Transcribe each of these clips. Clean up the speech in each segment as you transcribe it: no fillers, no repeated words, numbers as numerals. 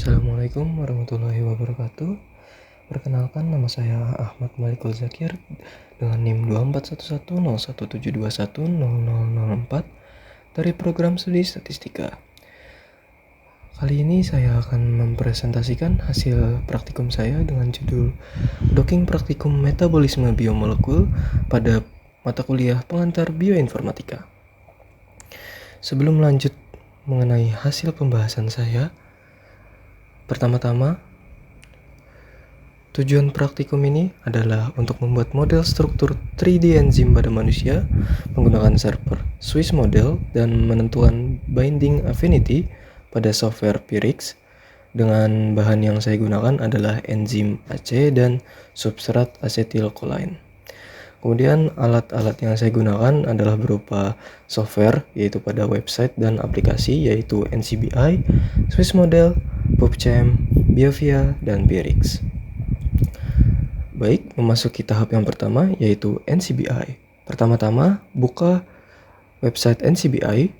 Assalamualaikum warahmatullahi wabarakatuh. Perkenalkan, nama saya Ahmad Malikul Zakir dengan NIM 24110172100004 dari program studi statistika. Kali ini saya akan mempresentasikan hasil praktikum saya dengan judul Docking Praktikum Metabolisme Biomolekul pada mata kuliah pengantar bioinformatika. Sebelum lanjut mengenai hasil pembahasan saya, pertama-tama, tujuan praktikum ini adalah untuk membuat model struktur 3D enzim pada manusia menggunakan server Swiss model dan menentukan binding affinity pada software Pyrrhix dengan bahan yang saya gunakan adalah enzim AC dan substrat asetilkolin. Kemudian alat-alat yang saya gunakan adalah berupa software, yaitu pada website dan aplikasi, yaitu NCBI, Swiss Model, PubChem, Biovia, dan Pyrrhix. Baik, memasuki tahap yang pertama, yaitu NCBI. Pertama-tama, buka website NCBI,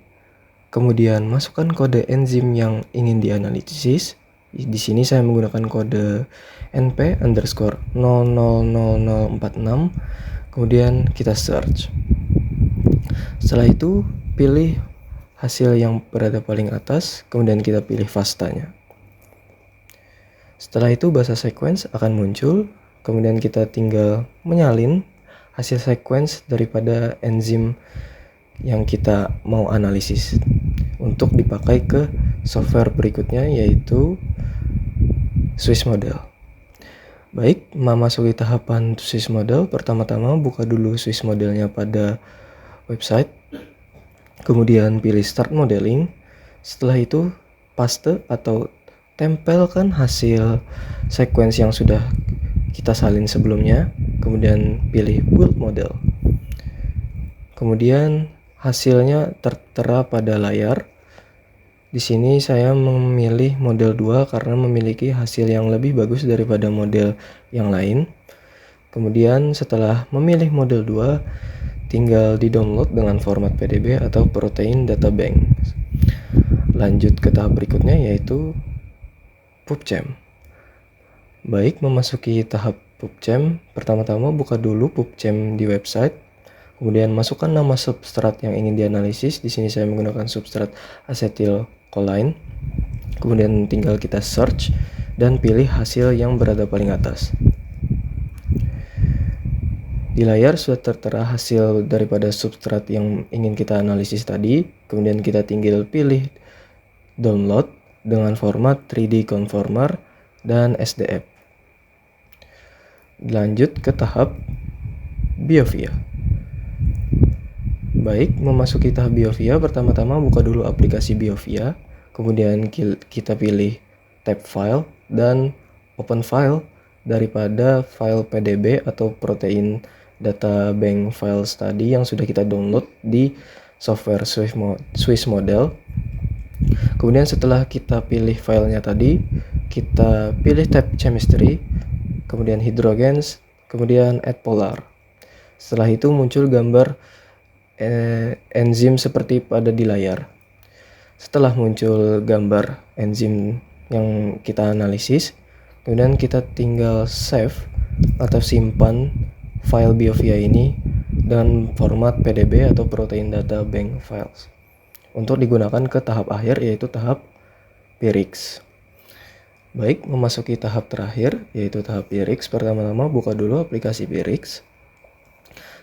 kemudian masukkan kode enzim yang ingin dianalisis. Di sini saya menggunakan kode NP_0000046. Kemudian kita search. Setelah itu pilih hasil yang berada paling atas, kemudian kita pilih FASTA-nya. Setelah itu bahasa sequence akan muncul, kemudian kita tinggal menyalin hasil sequence daripada enzim yang kita mau analisis untuk dipakai ke software berikutnya, yaitu Swiss Model. Baik, memasuki tahapan Swiss Model, pertama-tama buka dulu Swiss Modelnya pada website, kemudian pilih Start Modeling. Setelah itu paste atau tempelkan hasil sequence yang sudah kita salin sebelumnya, kemudian pilih Build Model. Kemudian hasilnya tertera pada layar. Di sini saya memilih model 2 karena memiliki hasil yang lebih bagus daripada model yang lain. Kemudian setelah memilih model 2, tinggal di-download dengan format PDB atau Protein Data Bank. Lanjut ke tahap berikutnya, yaitu PubChem. Baik, memasuki tahap PubChem, pertama-tama buka dulu PubChem di website. Kemudian masukkan nama substrat yang ingin dianalisis. Di sini saya menggunakan substrat asetilkolin. Kemudian tinggal kita search dan pilih hasil yang berada paling atas. Di layar sudah tertera hasil daripada substrat yang ingin kita analisis tadi. Kemudian kita tinggal pilih download dengan format 3D conformer dan SDF. Lanjut ke tahap Biovia. Baik, memasuki tahap Biovia, pertama-tama buka dulu aplikasi Biovia, kemudian kita pilih tab file dan open file daripada file PDB atau Protein Data Bank File Study yang sudah kita download di software Swiss Model. Kemudian setelah kita pilih filenya tadi, kita pilih tab Chemistry, kemudian Hydrogens, kemudian Add Polar. Setelah itu muncul gambar enzim seperti pada di layar. Setelah muncul gambar enzim yang kita analisis, kemudian kita tinggal save atau simpan file Biovia ini dengan format PDB atau Protein Data Bank Files untuk digunakan ke tahap akhir, yaitu tahap Pyrrhix. Baik, memasuki tahap terakhir, yaitu tahap Pyrrhix. Pertama-tama buka dulu aplikasi Pyrrhix.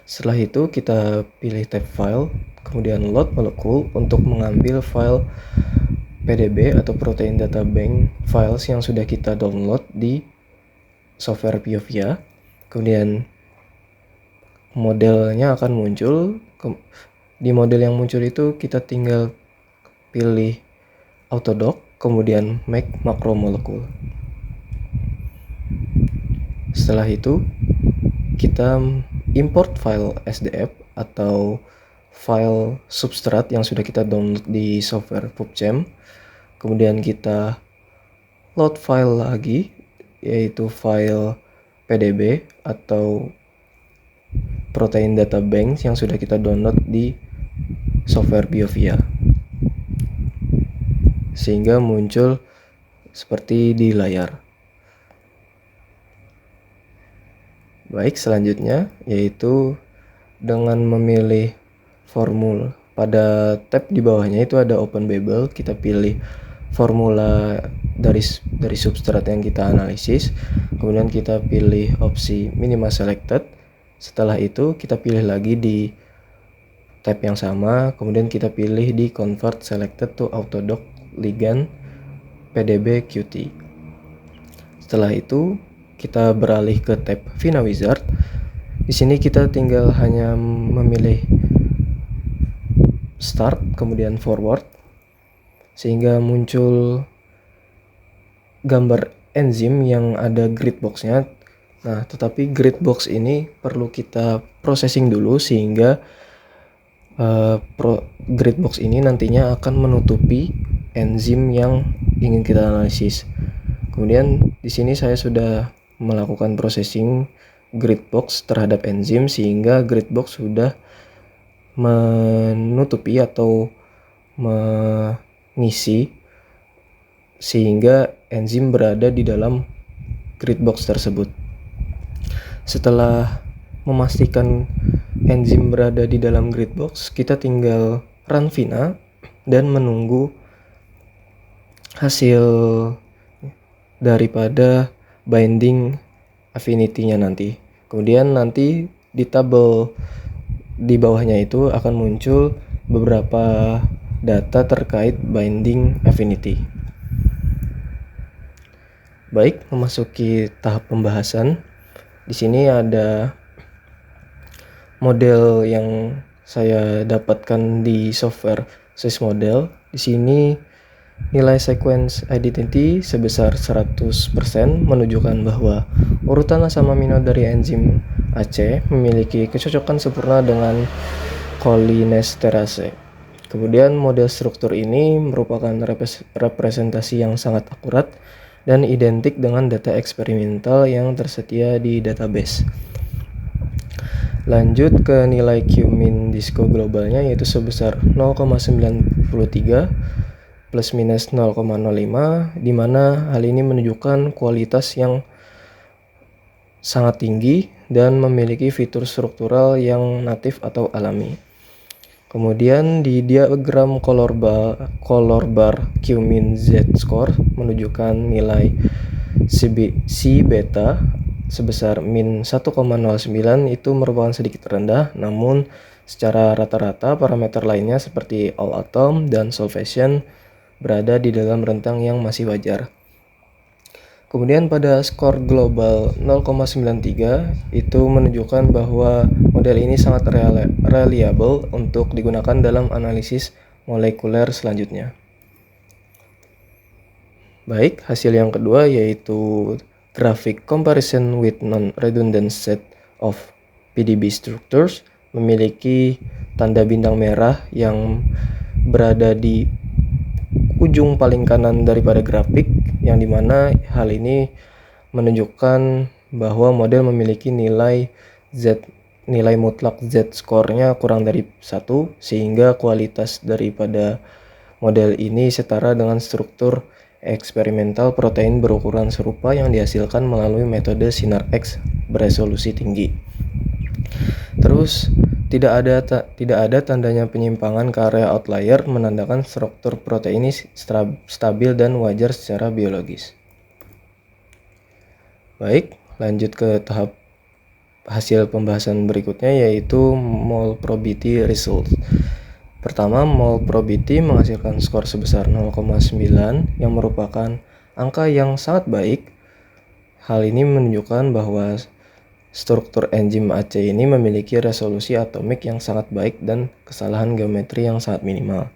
Setelah itu kita pilih tab file, kemudian load molekul untuk mengambil file PDB atau Protein Data Bank Files yang sudah kita download di software Biovia. Kemudian modelnya akan muncul. Di model yang muncul itu kita tinggal pilih Autodock, kemudian make makromolekul. Setelah itu kita import file SDF atau file substrat yang sudah kita download di software PubChem. Kemudian kita load file lagi, yaitu file PDB atau Protein Data Bank yang sudah kita download di software Biovia. Sehingga muncul seperti di layar. Baik, selanjutnya yaitu dengan memilih formula. Pada tab di bawahnya itu ada Open Babel, kita pilih formula dari substrat yang kita analisis, kemudian kita pilih opsi Minima Selected. Setelah itu kita pilih lagi di tab yang sama, kemudian kita pilih di Convert Selected to Autodock Ligand PDB Qt. Setelah itu kita beralih ke tab Vina Wizard. Di sini kita tinggal hanya memilih Start kemudian Forward sehingga muncul gambar enzim yang ada grid box-nya. Nah, tetapi grid box ini perlu kita processing dulu sehingga grid box ini nantinya akan menutupi enzim yang ingin kita analisis. Kemudian di sini saya sudah melakukan processing grid box terhadap enzim sehingga grid box sudah menutupi atau mengisi sehingga enzim berada di dalam grid box tersebut. Setelah memastikan enzim berada di dalam grid box, kita tinggal run Vina dan menunggu hasil daripada binding affinity-nya nanti. Kemudian nanti di tabel di bawahnya itu akan muncul beberapa data terkait binding affinity. Baik, memasuki tahap pembahasan. Di sini ada model yang saya dapatkan di software SysModel. Di sini nilai sequence identity sebesar 100% menunjukkan bahwa urutan asam amino dari enzim AC memiliki kecocokan sempurna dengan cholinesterase. Kemudian model struktur ini merupakan representasi yang sangat akurat dan identik dengan data eksperimental yang tersedia di database. Lanjut ke nilai Q-min disco globalnya yaitu sebesar 0,93 plus minus 0,05, di mana hal ini menunjukkan kualitas yang sangat tinggi dan memiliki fitur struktural yang natif atau alami. Kemudian di diagram color bar Q-min Z-score menunjukkan nilai C beta sebesar min 1,09 itu merupakan sedikit rendah, namun secara rata-rata parameter lainnya seperti all atom dan solvation berada di dalam rentang yang masih wajar. Kemudian pada skor global 0,93 itu menunjukkan bahwa model ini sangat reliable untuk digunakan dalam analisis molekuler selanjutnya. Baik, hasil yang kedua yaitu graphic comparison with non-redundant set of PDB structures memiliki tanda bintang merah yang berada di ujung paling kanan daripada grafik, yang dimana hal ini menunjukkan bahwa model memiliki nilai mutlak Z-score-nya kurang dari 1 sehingga kualitas daripada model ini setara dengan struktur eksperimental protein berukuran serupa yang dihasilkan melalui metode sinar X beresolusi tinggi. Terus tidak ada tandanya penyimpangan ke area outlier, menandakan struktur protein ini stabil dan wajar secara biologis. Baik, lanjut ke tahap hasil pembahasan berikutnya yaitu mole probability results. Pertama, mole probability menghasilkan skor sebesar 0,9 yang merupakan angka yang sangat baik. Hal ini menunjukkan bahwa struktur enzim AC ini memiliki resolusi atomik yang sangat baik dan kesalahan geometri yang sangat minimal.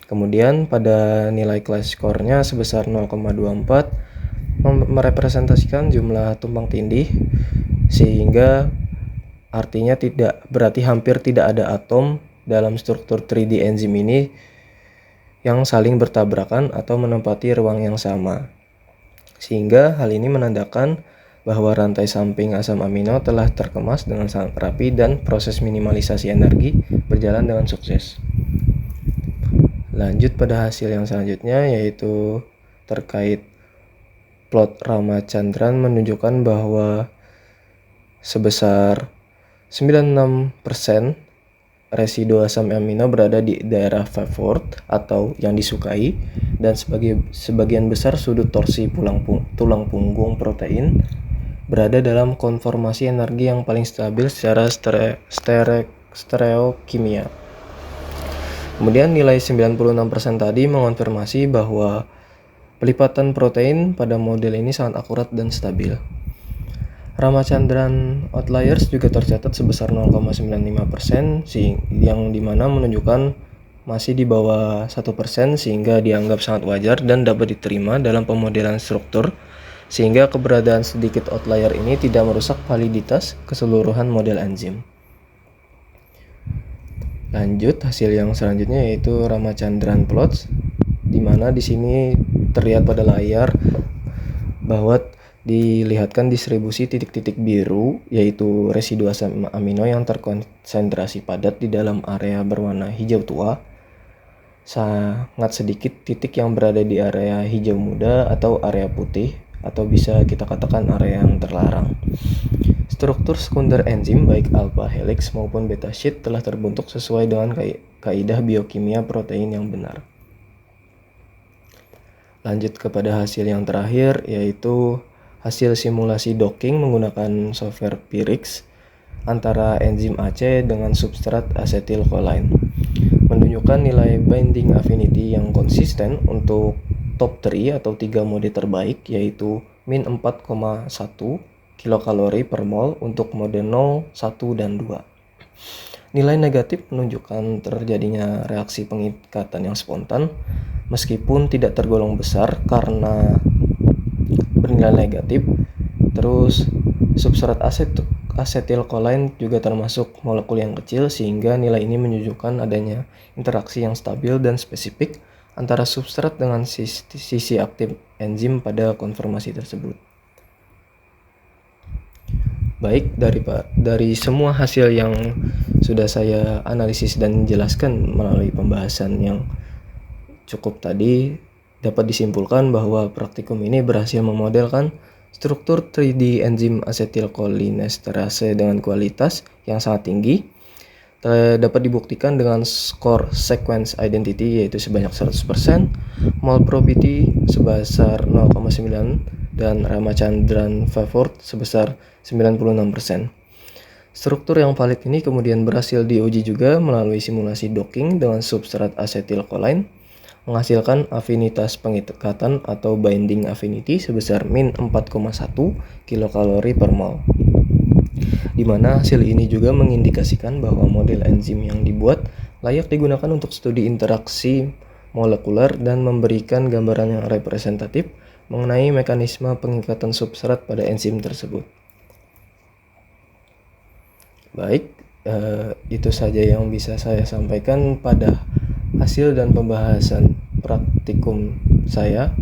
Kemudian pada nilai class score-nya sebesar 0,24 merepresentasikan jumlah tumpang tindih, sehingga artinya berarti hampir tidak ada atom dalam struktur 3D enzim ini yang saling bertabrakan atau menempati ruang yang sama. Sehingga hal ini menandakan bahwa rantai samping asam amino telah terkemas dengan sangat rapi dan proses minimalisasi energi berjalan dengan sukses. Lanjut pada hasil yang selanjutnya yaitu terkait plot Ramachandran menunjukkan bahwa sebesar 96% residu asam amino berada di daerah favored atau yang disukai, dan sebagian besar sudut torsi tulang punggung protein berada dalam konformasi energi yang paling stabil secara stereokimia. Kemudian nilai 96% tadi mengonfirmasi bahwa pelipatan protein pada model ini sangat akurat dan stabil. Ramachandran outliers juga tercatat sebesar 0,95%, yang dimana menunjukkan masih di bawah 1%, sehingga dianggap sangat wajar dan dapat diterima dalam pemodelan struktur, sehingga keberadaan sedikit outlier ini tidak merusak validitas keseluruhan model enzim. Lanjut, hasil yang selanjutnya yaitu Ramachandran plots, di mana di sini terlihat pada layar bahwa dilihatkan distribusi titik-titik biru, yaitu residu asam amino yang terkonsentrasi padat di dalam area berwarna hijau tua. Sangat sedikit titik yang berada di area hijau muda atau area putih, atau bisa kita katakan area yang terlarang. Struktur sekunder enzim baik alpha helix maupun beta sheet telah terbentuk sesuai dengan kaidah biokimia protein yang benar. Lanjut kepada hasil yang terakhir, yaitu hasil simulasi docking menggunakan software Pyrrhix antara enzim AC dengan substrat asetilcholine, menunjukkan nilai binding affinity yang konsisten untuk top 3 atau 3 mode terbaik, yaitu min 4,1 kilokalori per mol untuk mode 0, 1, dan 2. Nilai negatif menunjukkan terjadinya reaksi pengikatan yang spontan, meskipun tidak tergolong besar karena bernilai negatif. Terus substrat asetilcholine juga termasuk molekul yang kecil, sehingga nilai ini menunjukkan adanya interaksi yang stabil dan spesifik antara substrat dengan sisi aktif enzim pada konformasi tersebut. Baik, dari semua hasil yang sudah saya analisis dan jelaskan melalui pembahasan yang cukup tadi, dapat disimpulkan bahwa praktikum ini berhasil memodelkan struktur 3D enzim asetilcholinesterase dengan kualitas yang sangat tinggi. Dapat dibuktikan dengan skor sequence identity yaitu sebanyak 100%, mol probability sebesar 0,9, dan Ramachandran favored sebesar 96%. Struktur yang valid ini kemudian berhasil diuji juga melalui simulasi docking dengan substrat asetilcholine, menghasilkan afinitas pengikatan atau binding affinity sebesar min 4,1 kilokalori per mol. Di mana hasil ini juga mengindikasikan bahwa model enzim yang dibuat layak digunakan untuk studi interaksi molekuler dan memberikan gambaran yang representatif mengenai mekanisme pengikatan substrat pada enzim tersebut. Baik, itu saja yang bisa saya sampaikan pada hasil dan pembahasan praktikum saya.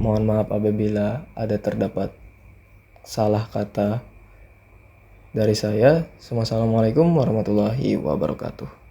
Mohon maaf apabila ada terdapat salah kata dari saya. Wassalamualaikum warahmatullahi wabarakatuh.